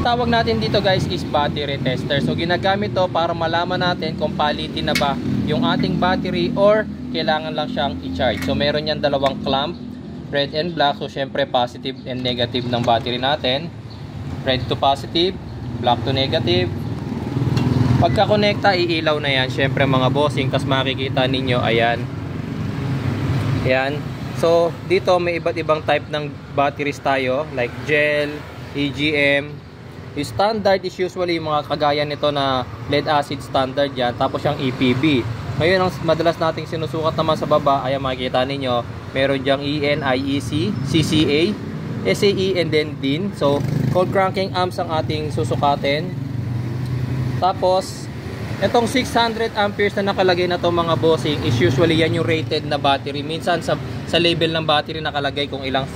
tawag natin dito guys is battery tester. So ginagamit to para malaman natin kung palitin na ba yung ating battery or kailangan lang siyang i-charge. So meron yan dalawang clamp, red and black. So syempre positive and negative ng battery natin. Red to positive, black to negative. Pagka konekta, iilaw na yan syempre mga bossing. Tapos makikita ninyo, ayan. Ayan. So dito may iba't ibang type ng batteries tayo, like gel, EGM. Yung standard is usually yung mga kagaya nito na lead acid standard yan. Tapos yung EPB. Ngayon ang madalas nating sinusukat naman sa baba, ayan makikita ninyo, meron dyang EN, IEC, CCA, SAE and then DIN. So cold cranking amps ang ating susukatin. Tapos itong 600 amperes na nakalagay na to mga bossing is usually yan yung rated na battery. Minsan sa label ng battery nakalagay kung ilang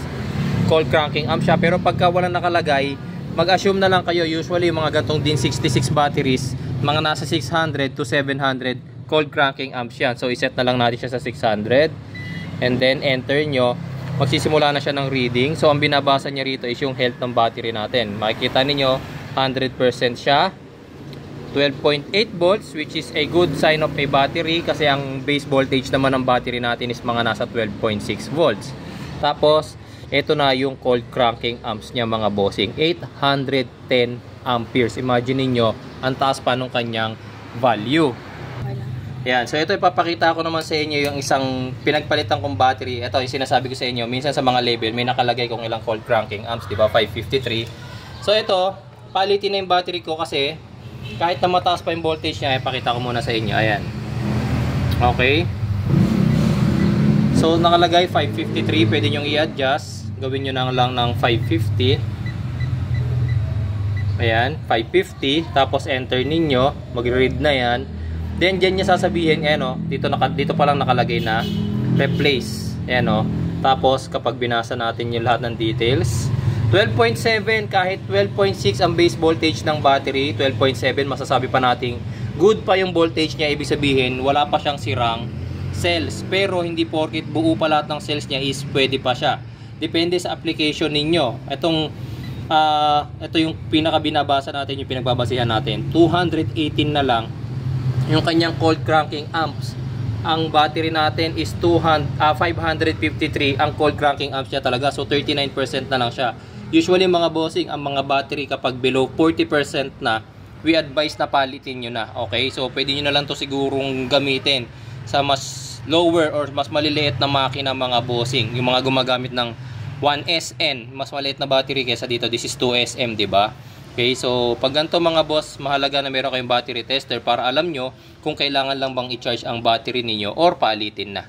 cold cranking amp siya, pero pagka walang nakalagay, mag-assume na lang kayo, usually yung mga gantong DIN 66 batteries, mga nasa 600 to 700 cold cranking amps yan. So iset na lang natin siya sa 600 and then enter nyo, magsisimula na siya ng reading. So ang binabasa niya rito is yung health ng battery natin. Makikita ninyo 100% siya, 12.8 volts, which is a good sign of a battery kasi ang base voltage naman ng battery natin is mga nasa 12.6 volts. Tapos ito na yung cold cranking amps niya mga bossing, 810 amperes. Imagine niyo ang taas pa nung kanyang value. Yan, so ito ipapakita ko naman sa inyo yung isang pinagpalitan kong battery. Ito yung sinasabi ko sa inyo, minsan sa mga label may nakalagay kung ilang cold cranking amps, di ba? 553. So ito, palitin na yung battery ko kasi kahit na mataas pa yung voltage niya, ipakita ko muna sa inyo. Ayan. Okay. So nakalagay 553, pwede nyo i-adjust. Gawin nyo na lang ng 550. Ayan, 550. Tapos enter ninyo, mag-read na yan. Then dyan niya sasabihin, ayan o, dito pa lang nakalagay na replace. Ayan o. Tapos kapag binasa natin yung lahat ng details, 12.7 kahit 12.6 ang base voltage ng battery, 12.7 masasabi pa nating good pa yung voltage niya, ibig sabihin wala pa siyang sirang cells. Pero hindi porket buo pa lahat ng cells niya is pwede pa siya. Depende sa application ninyo. Ito yung pinaka binabasa natin, yung pinagbabasihan natin. 218 na lang yung kanyang cold cranking amps. Ang battery natin is 553 ang cold cranking amps niya talaga. So 39% na lang siya. Usually mga bossing, ang mga battery kapag below 40% na, we advise na palitin nyo na. Okay? So pwede nyo na lang to sigurong gamitin sa mas lower or mas maliliit na makina mga bossing. Yung mga gumagamit ng 1SN, mas maliit na battery kaysa dito. This is 2SM, di ba? Okay, so pag ganito mga boss, mahalaga na meron kayong battery tester para alam nyo kung kailangan lang bang i-charge ang battery ninyo or palitin na.